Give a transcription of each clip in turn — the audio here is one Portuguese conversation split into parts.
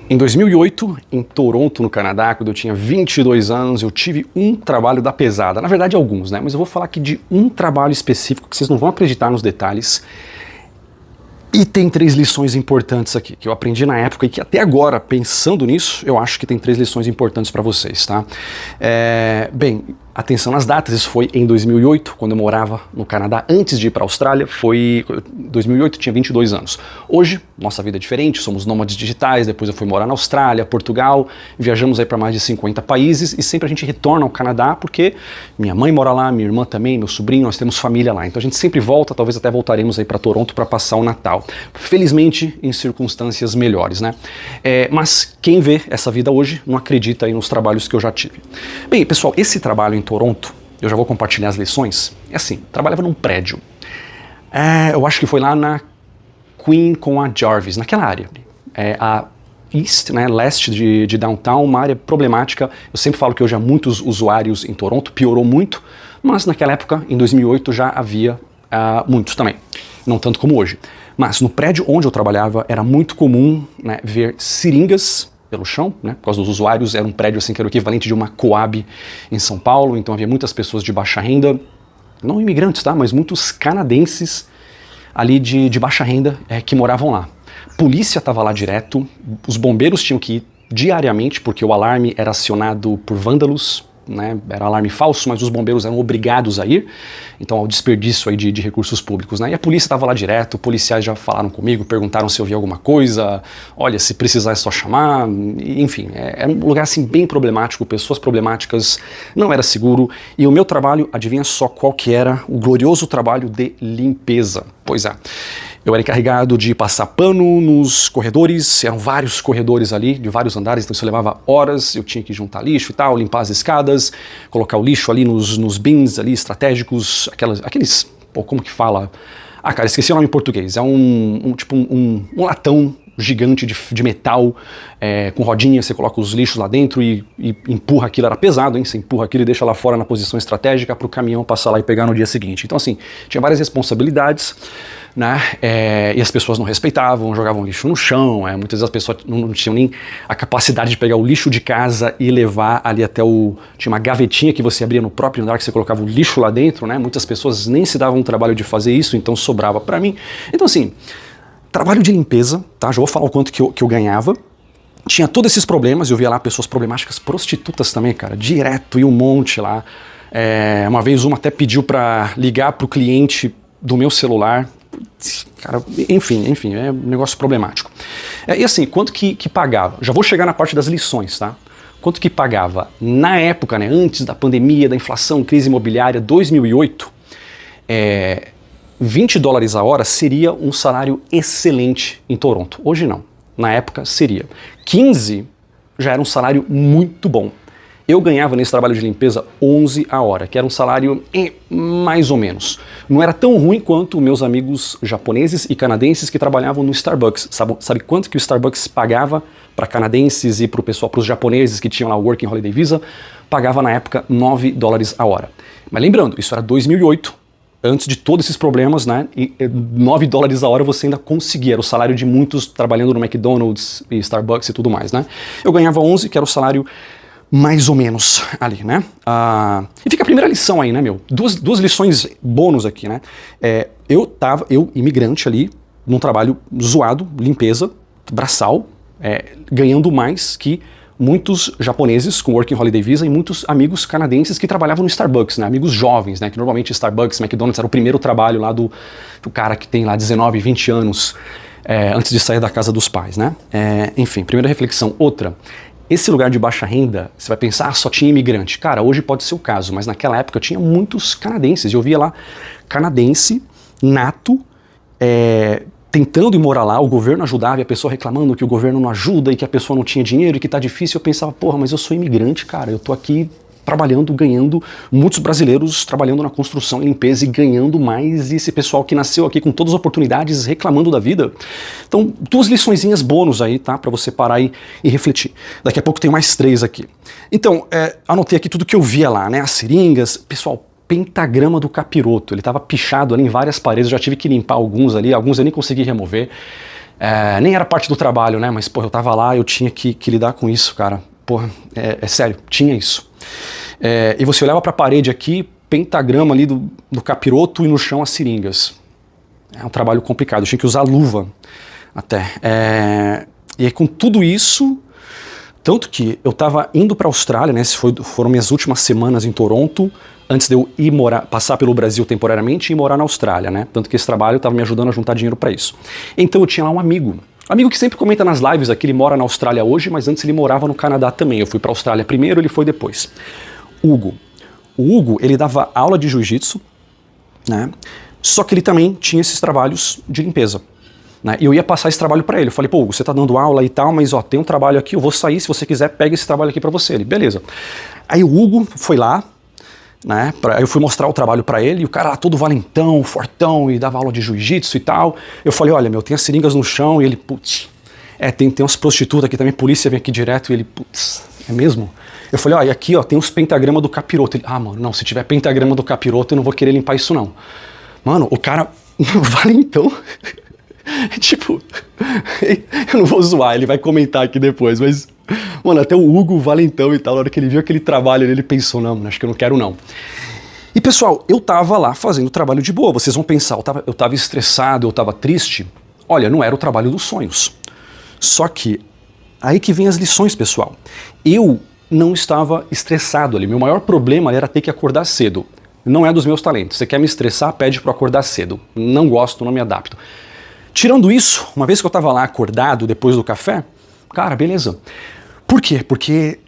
Em 2008, em Toronto, no Canadá, quando eu tinha 22 anos, eu tive um trabalho da pesada. Na verdade, alguns, né? Mas eu vou falar aqui de um trabalho específico que vocês não vão acreditar nos detalhes. E tem 3 lições importantes aqui, que eu aprendi na época e que até agora, pensando nisso, eu acho que tem 3 lições importantes para vocês, tá? Bem, atenção nas datas, isso foi em 2008, quando eu morava no Canadá, antes de ir para a Austrália, foi 2008, tinha 22 anos. Hoje, nossa vida é diferente, somos nômades digitais, depois eu fui morar na Austrália, Portugal, viajamos aí para mais de 50 países e sempre a gente retorna ao Canadá porque minha mãe mora lá, minha irmã também, meu sobrinho, nós temos família lá, então a gente sempre volta, talvez até voltaremos aí para Toronto para passar o Natal. Felizmente, em circunstâncias melhores, né? Mas quem vê essa vida hoje não acredita aí nos trabalhos que eu já tive. Bem, pessoal, esse trabalho em Toronto, eu já vou compartilhar as lições, é assim, trabalhava num prédio. Eu acho que foi lá na Queen com a Jarvis, naquela área. A East, né, leste de downtown, uma área problemática. Eu sempre falo que hoje há muitos usuários em Toronto, piorou muito, mas naquela época, em 2008, já havia muitos também. Não tanto como hoje. Mas no prédio onde eu trabalhava era muito comum, né, ver seringas pelo chão, né, por causa dos usuários. Era um prédio assim que era o equivalente de uma Coab em São Paulo, então havia muitas pessoas de baixa renda, não imigrantes, tá, mas muitos canadenses ali de baixa renda que moravam lá. Polícia estava lá direto, os bombeiros tinham que ir diariamente porque o alarme era acionado por vândalos, né, era alarme falso, mas os bombeiros eram obrigados a ir, então ao desperdício aí de recursos públicos, né, e a polícia estava lá direto, policiais já falaram comigo, perguntaram se eu vi alguma coisa, olha, se precisar é só chamar, enfim, era um lugar assim bem problemático, pessoas problemáticas, não era seguro, e o meu trabalho, adivinha só qual que era? O glorioso trabalho de limpeza. Pois é. Eu era encarregado de passar pano nos corredores, eram vários corredores ali, de vários andares, então isso levava horas, eu tinha que juntar lixo e tal, limpar as escadas, colocar o lixo ali nos bins ali estratégicos, aqueles, pô, como que fala? Ah, cara, esqueci o nome em português, é tipo um latão gigante de metal, com rodinha, você coloca os lixos lá dentro e empurra aquilo, era pesado, hein? Você empurra aquilo e deixa lá fora na posição estratégica para o caminhão passar lá e pegar no dia seguinte. Então assim, tinha várias responsabilidades, né? E as pessoas não respeitavam, jogavam lixo no chão, muitas vezes as pessoas não tinham nem a capacidade de pegar o lixo de casa e levar ali até tinha uma gavetinha que você abria no próprio andar que você colocava o lixo lá dentro, né? Muitas pessoas nem se davam o trabalho de fazer isso, então sobrava para mim. Então assim, trabalho de limpeza, tá? Já vou falar o quanto que eu ganhava. Tinha todos esses problemas, eu via lá pessoas problemáticas, prostitutas também, cara, direto, e um monte lá. Uma vez uma até pediu para ligar pro cliente do meu celular. Cara, enfim, é um negócio problemático. E assim, quanto que pagava? Já vou chegar na parte das lições, tá? Quanto que pagava na época, né, antes da pandemia, da inflação, crise imobiliária, 2008, $20 a hora seria um salário excelente em Toronto. Hoje não. Na época seria. 15 já era um salário muito bom. Eu ganhava nesse trabalho de limpeza 11 a hora, que era um salário mais ou menos. Não era tão ruim quanto meus amigos japoneses e canadenses que trabalhavam no Starbucks. Sabe quanto que o Starbucks pagava para canadenses e para os japoneses que tinham lá o Working Holiday Visa? Pagava na época $9 a hora. Mas lembrando, isso era 2008. Antes de todos esses problemas, né, e $9 a hora você ainda conseguia, era o salário de muitos trabalhando no McDonald's e Starbucks e tudo mais, né. Eu ganhava 11, que era o salário mais ou menos ali, né. E fica a primeira lição aí, né, meu, duas lições bônus aqui, né. Eu imigrante ali, num trabalho zoado, limpeza, braçal, ganhando mais que muitos japoneses com Working Holiday Visa e muitos amigos canadenses que trabalhavam no Starbucks, né? Amigos jovens, né? Que normalmente Starbucks, McDonald's era o primeiro trabalho lá do cara que tem lá 19, 20 anos antes de sair da casa dos pais, né? Enfim, primeira reflexão. Outra, esse lugar de baixa renda, você vai pensar, só tinha imigrante. Cara, hoje pode ser o caso, mas naquela época tinha muitos canadenses. Eu via lá canadense, nato, tentando ir morar lá, o governo ajudava e a pessoa reclamando que o governo não ajuda e que a pessoa não tinha dinheiro e que tá difícil. Eu pensava, porra, mas eu sou imigrante, cara, eu tô aqui trabalhando, ganhando, muitos brasileiros trabalhando na construção e limpeza e ganhando mais, e esse pessoal que nasceu aqui com todas as oportunidades reclamando da vida. Então, 2 liçõezinhas bônus aí, tá, pra você parar e refletir. Daqui a pouco tem mais 3 aqui. Então, anotei aqui tudo que eu via lá, né, as seringas, pessoal, pentagrama do capiroto, ele estava pichado ali em várias paredes, eu já tive que limpar alguns ali, alguns eu nem consegui remover. Nem era parte do trabalho, né? Mas, porra, eu tava lá, eu tinha que lidar com isso, cara. Porra, é sério, tinha isso. E você olhava pra parede aqui, pentagrama ali do capiroto e no chão as seringas. É um trabalho complicado, eu tinha que usar luva até. E aí com tudo isso, tanto que eu tava indo pra Austrália, né? Foram minhas últimas semanas em Toronto, antes de eu ir passar pelo Brasil temporariamente e ir morar na Austrália, né? Tanto que esse trabalho estava me ajudando a juntar dinheiro para isso. Então eu tinha lá um amigo que sempre comenta nas lives aqui, ele mora na Austrália hoje, mas antes ele morava no Canadá também. Eu fui para a Austrália primeiro, ele foi depois. Hugo. O Hugo, ele dava aula de jiu-jitsu, né? Só que ele também tinha esses trabalhos de limpeza. Né? E eu ia passar esse trabalho para ele. Eu falei, pô, Hugo, você tá dando aula e tal, mas ó, tem um trabalho aqui, eu vou sair, se você quiser, pega esse trabalho aqui para você. Ele, beleza. Aí o Hugo foi lá, né? Eu fui mostrar o trabalho pra ele e o cara lá todo valentão, fortão e dava aula de jiu-jitsu e tal. Eu falei, olha, meu, tem as seringas no chão e ele, putz, tem umas prostitutas aqui também, polícia vem aqui direto e ele, putz, é mesmo? Eu falei, ó, e aqui ó, tem os pentagramas do capiroto. Ele, mano, não, se tiver pentagrama do capiroto eu não vou querer limpar isso não. Mano, o cara, valentão, tipo, eu não vou zoar, ele vai comentar aqui depois, mas, mano, até o Hugo valentão e tal, na hora que ele viu aquele trabalho, ele pensou, não, acho que eu não quero não. E pessoal, eu tava lá fazendo trabalho de boa, vocês vão pensar, eu tava estressado, eu tava triste. Olha, não era o trabalho dos sonhos. Só que, aí que vem as lições, pessoal. Eu não estava estressado ali, meu maior problema era ter que acordar cedo. Não é dos meus talentos, você quer me estressar, pede pra eu acordar cedo. Não gosto, não me adapto. Tirando isso, uma vez que eu tava lá acordado depois do café, cara, beleza. Por quê? Porque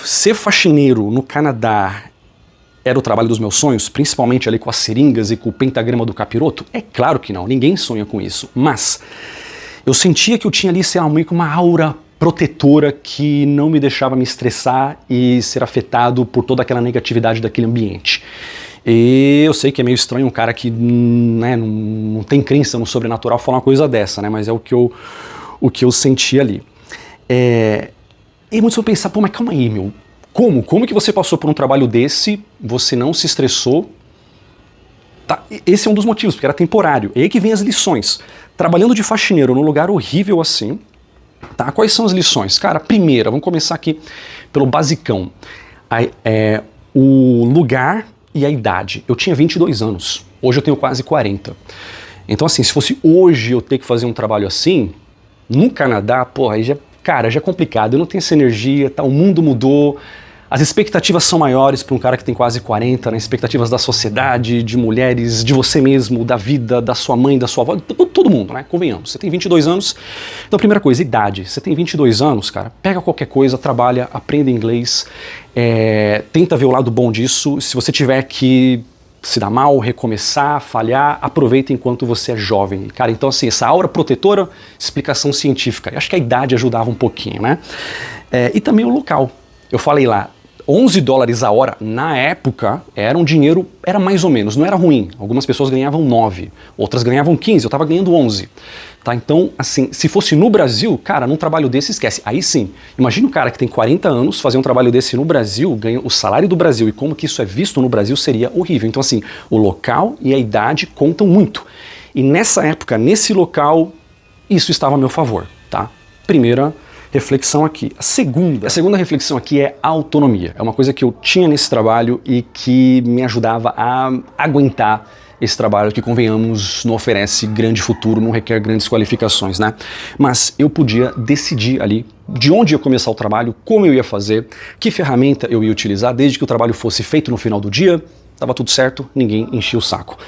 ser faxineiro no Canadá era o trabalho dos meus sonhos, principalmente ali com as seringas e com o pentagrama do capiroto? É claro que não, ninguém sonha com isso. Mas eu sentia que eu tinha ali, sei lá, meio que uma aura protetora que não me deixava me estressar e ser afetado por toda aquela negatividade daquele ambiente. E eu sei que é meio estranho um cara que, né, não tem crença no sobrenatural falar uma coisa dessa, né? Mas é o que eu senti ali. E muitos vão pensar, pô, mas calma aí, meu. Como que você passou por um trabalho desse, você não se estressou? Tá, esse é um dos motivos, porque era temporário. E aí que vem as lições. Trabalhando de faxineiro num lugar horrível assim, tá? Quais são as lições? Cara, primeira, vamos começar aqui pelo basicão. O lugar e a idade. Eu tinha 22 anos, hoje eu tenho quase 40. Então assim, se fosse hoje eu ter que fazer um trabalho assim, no Canadá, porra, aí já, cara, já é complicado, eu não tenho essa energia, tá? O mundo mudou, as expectativas são maiores para um cara que tem quase 40, né? Expectativas da sociedade, de mulheres, de você mesmo, da vida, da sua mãe, da sua avó, todo mundo, né? Convenhamos, você tem 22 anos, então primeira coisa, idade. Você tem 22 anos, cara, pega qualquer coisa, trabalha, aprenda inglês, tenta ver o lado bom disso, se você tiver que se dar mal, recomeçar, falhar, aproveita enquanto você é jovem. Cara, então assim, essa aura protetora, explicação científica. Eu acho que a idade ajudava um pouquinho, né? E também o local. Eu falei lá, 11 dólares a hora, na época, era um dinheiro, era mais ou menos, não era ruim. Algumas pessoas ganhavam 9, outras ganhavam 15, eu tava ganhando 11. Tá? Então, assim, se fosse no Brasil, cara, num trabalho desse, esquece. Aí sim, imagina um cara que tem 40 anos fazer um trabalho desse no Brasil, ganha o salário do Brasil e como que isso é visto no Brasil seria horrível. Então, assim, o local e a idade contam muito. E nessa época, nesse local, isso estava a meu favor, tá? Primeira reflexão aqui. A segunda reflexão aqui é a autonomia. É uma coisa que eu tinha nesse trabalho e que me ajudava a aguentar esse trabalho que, convenhamos, não oferece grande futuro, não requer grandes qualificações, né? Mas eu podia decidir ali de onde ia começar o trabalho, como eu ia fazer, que ferramenta eu ia utilizar, desde que o trabalho fosse feito no final do dia, estava tudo certo, ninguém enchia o saco.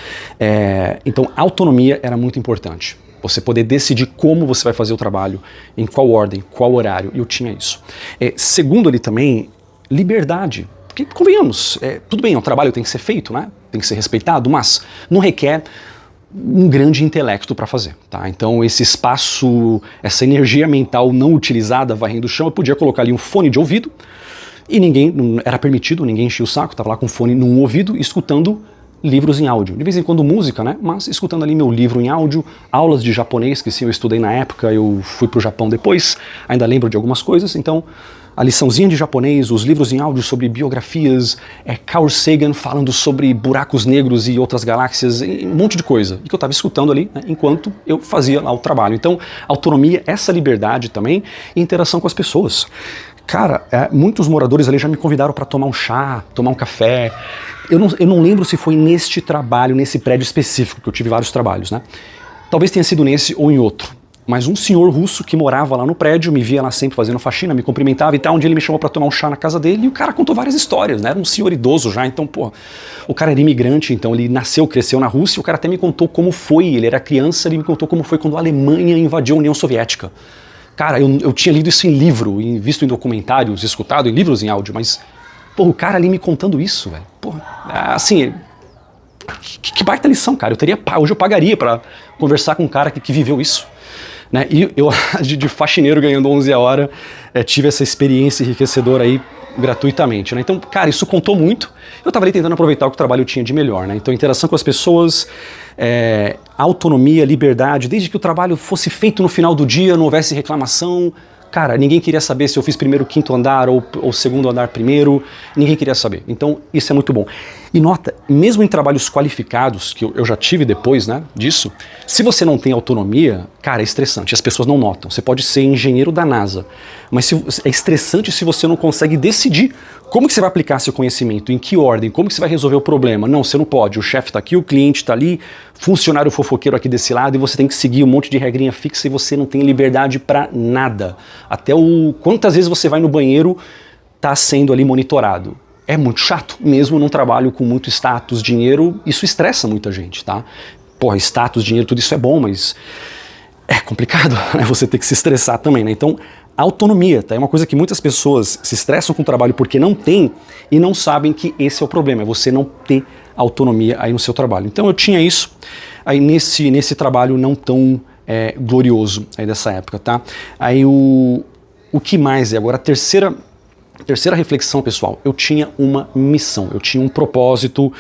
Então, a autonomia era muito importante. Você poder decidir como você vai fazer o trabalho, em qual ordem, qual horário, e eu tinha isso. Segundo ali também, liberdade. Porque, convenhamos, tudo bem, o trabalho tem que ser feito, né? Tem que ser respeitado, mas não requer um grande intelecto para fazer, tá? Então esse espaço, essa energia mental não utilizada varrendo o chão, eu podia colocar ali um fone de ouvido e ninguém, não era permitido, ninguém enchia o saco, tava lá com o fone num ouvido, escutando livros em áudio. De vez em quando música, né? Mas escutando ali meu livro em áudio, aulas de japonês, que sim, eu estudei na época, eu fui pro Japão depois, ainda lembro de algumas coisas, então a liçãozinha de japonês, os livros em áudio sobre biografias, Carl Sagan falando sobre buracos negros e outras galáxias, um monte de coisa, e que eu estava escutando ali, né, enquanto eu fazia lá o trabalho. Então, autonomia, essa liberdade também, e interação com as pessoas. Cara, muitos moradores ali já me convidaram para tomar um chá, tomar um café. Eu não lembro se foi neste trabalho, nesse prédio específico, que eu tive vários trabalhos, né? Talvez tenha sido nesse ou em outro. Mas um senhor russo que morava lá no prédio, me via lá sempre fazendo faxina, me cumprimentava e tal, um dia ele me chamou pra tomar um chá na casa dele e o cara contou várias histórias, né? Era um senhor idoso já, então, pô, o cara era imigrante, então ele nasceu, cresceu na Rússia, e o cara até me contou como foi, ele era criança, ele me contou como foi quando a Alemanha invadiu a União Soviética. Cara, eu tinha lido isso em livro, visto em documentários, escutado em livros em áudio, mas, pô, o cara ali me contando isso, velho, pô, assim... Que baita lição, cara, hoje eu pagaria pra conversar com um cara que viveu isso. Né? E eu, de faxineiro ganhando 11 a hora, tive essa experiência enriquecedora aí gratuitamente. Né? Então, cara, isso contou muito. Eu estava ali tentando aproveitar o que o trabalho tinha de melhor. Né? Então, interação com as pessoas, autonomia, liberdade, desde que o trabalho fosse feito no final do dia, não houvesse reclamação. Cara, ninguém queria saber se eu fiz primeiro o quinto andar ou segundo andar primeiro, ninguém queria saber. Então, isso é muito bom. E nota, mesmo em trabalhos qualificados, que eu já tive depois, né, disso, se você não tem autonomia, cara, é estressante, as pessoas não notam. Você pode ser engenheiro da NASA, mas é estressante se você não consegue decidir como que você vai aplicar seu conhecimento, em que ordem, como que você vai resolver o problema. Não, você não pode, o chefe está aqui, o cliente está ali, funcionário fofoqueiro aqui desse lado, e você tem que seguir um monte de regrinha fixa e você não tem liberdade para nada. Até quantas vezes você vai no banheiro, tá sendo ali monitorado. É muito chato, mesmo num trabalho com muito status, dinheiro, isso estressa muita gente, tá? Porra, status, dinheiro, tudo isso é bom, mas é complicado, né? Você ter que se estressar também, né? Então, autonomia, tá? É uma coisa que muitas pessoas se estressam com o trabalho porque não tem e não sabem que esse é o problema, é você não ter autonomia aí no seu trabalho. Então eu tinha isso aí nesse trabalho não tão glorioso aí dessa época, tá? Aí o que mais é agora a terceira reflexão, pessoal, eu tinha uma missão, eu tinha um propósito.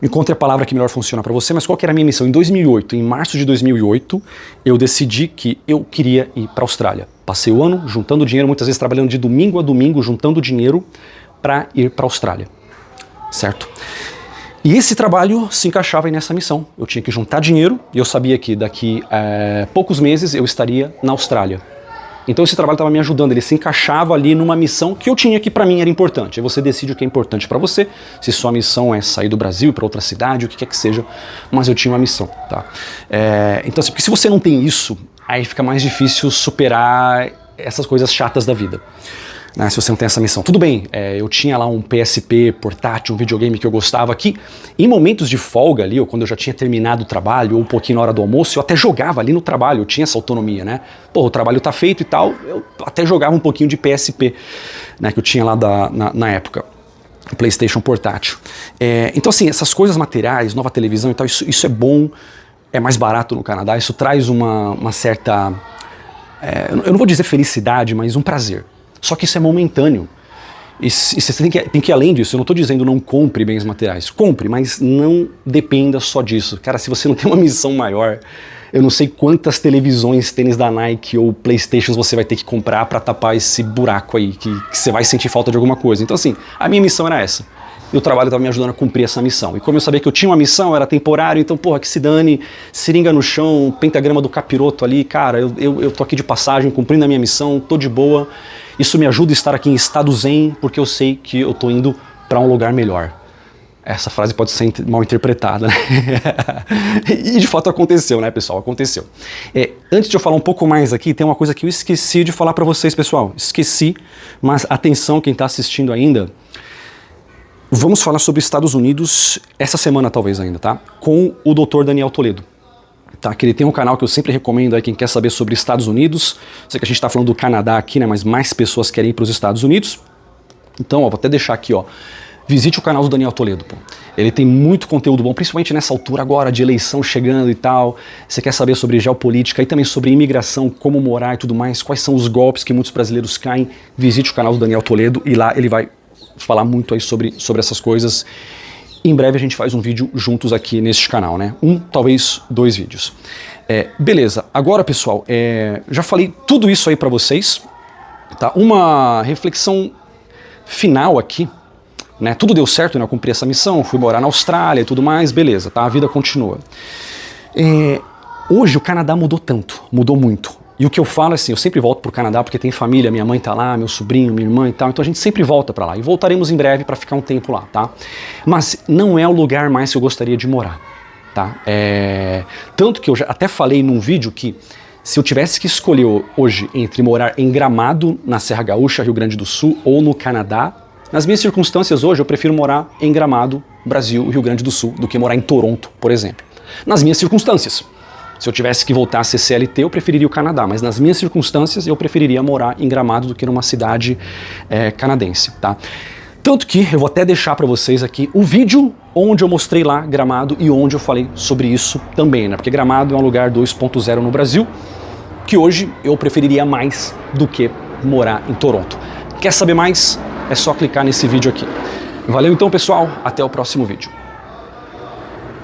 Encontre a palavra que melhor funciona para você, mas qual que era a minha missão? Em 2008, em março de 2008, eu decidi que eu queria ir para a Austrália. Passei o ano juntando dinheiro, muitas vezes trabalhando de domingo a domingo, juntando dinheiro para ir para a Austrália, certo? E esse trabalho se encaixava aí nessa missão. Eu tinha que juntar dinheiro e eu sabia que daqui a poucos meses eu estaria na Austrália. Então esse trabalho estava me ajudando, ele se encaixava ali numa missão que eu tinha que para mim era importante. Aí você decide o que é importante para você, se sua missão é sair do Brasil para outra cidade, o que quer que seja, mas eu tinha uma missão, tá? Então assim, porque se você não tem isso, aí fica mais difícil superar essas coisas chatas da vida. Né, se você não tem essa missão. Tudo bem, eu tinha lá um PSP portátil, um videogame que eu gostava aqui. Em momentos de folga ali, ou quando eu já tinha terminado o trabalho, ou um pouquinho na hora do almoço, eu até jogava ali no trabalho, eu tinha essa autonomia, né? Pô, o trabalho tá feito e tal, eu até jogava um pouquinho de PSP, né, que eu tinha lá na época. O PlayStation portátil. Então assim, essas coisas materiais, nova televisão e tal, isso é bom, é mais barato no Canadá, isso traz uma certa... eu não vou dizer felicidade, mas um prazer. Só que isso é momentâneo. E você tem que ir além disso. Eu não estou dizendo não compre bens materiais. Compre, mas não dependa só disso. Cara, se você não tem uma missão maior, eu não sei quantas televisões, tênis da Nike ou Playstations você vai ter que comprar para tapar esse buraco aí, que você vai sentir falta de alguma coisa. Então assim, a minha missão era essa. E o trabalho estava me ajudando a cumprir essa missão. E como eu sabia que eu tinha uma missão, era temporário, então, porra, que se dane, seringa no chão, pentagrama do capiroto ali, cara, eu tô aqui de passagem, cumprindo a minha missão, tô de boa. Isso me ajuda a estar aqui em estado zen, porque eu sei que eu tô indo para um lugar melhor. Essa frase pode ser mal interpretada, né? E de fato aconteceu, né, pessoal? Aconteceu. Antes de eu falar um pouco mais aqui, tem uma coisa que eu esqueci de falar para vocês, pessoal. Esqueci, mas atenção quem tá assistindo ainda. Vamos falar sobre Estados Unidos essa semana talvez ainda, tá? Com o Dr. Daniel Toledo. Tá, que ele tem um canal que eu sempre recomendo aí quem quer saber sobre Estados Unidos. Sei que a gente tá falando do Canadá aqui, né, mas mais pessoas querem ir para os Estados Unidos. Então, ó, vou até deixar aqui, ó. Visite o canal do Daniel Toledo, pô. Ele tem muito conteúdo bom, principalmente nessa altura agora de eleição chegando e tal. Você quer saber sobre geopolítica e também sobre imigração, como morar e tudo mais, quais são os golpes que muitos brasileiros caem. Visite o canal do Daniel Toledo e lá ele vai falar muito aí sobre essas coisas. Em breve a gente faz um vídeo juntos aqui neste canal, né? Talvez 2 vídeos. Beleza, agora pessoal, já falei tudo isso aí pra vocês, tá? Uma reflexão final aqui, né? Tudo deu certo, né? Eu cumpri essa missão, fui morar na Austrália e tudo mais, beleza, tá? A vida continua. Hoje o Canadá mudou tanto, mudou muito. E o que eu falo é assim, eu sempre volto pro Canadá porque tem família, minha mãe tá lá, meu sobrinho, minha irmã e tal, então a gente sempre volta pra lá. E voltaremos em breve pra ficar um tempo lá, tá? Mas não é o lugar mais que eu gostaria de morar, tá? Tanto que eu já até falei num vídeo que se eu tivesse que escolher hoje entre morar em Gramado, na Serra Gaúcha, Rio Grande do Sul, ou no Canadá, nas minhas circunstâncias hoje eu prefiro morar em Gramado, Brasil, Rio Grande do Sul, do que morar em Toronto, por exemplo. Nas minhas circunstâncias. Se eu tivesse que voltar a ser CLT, eu preferiria o Canadá, mas nas minhas circunstâncias eu preferiria morar em Gramado do que numa cidade canadense, tá? Tanto que eu vou até deixar para vocês aqui o vídeo onde eu mostrei lá Gramado e onde eu falei sobre isso também, né? Porque Gramado é um lugar 2.0 no Brasil, que hoje eu preferiria mais do que morar em Toronto. Quer saber mais? É só clicar nesse vídeo aqui. Valeu então, pessoal, até o próximo vídeo.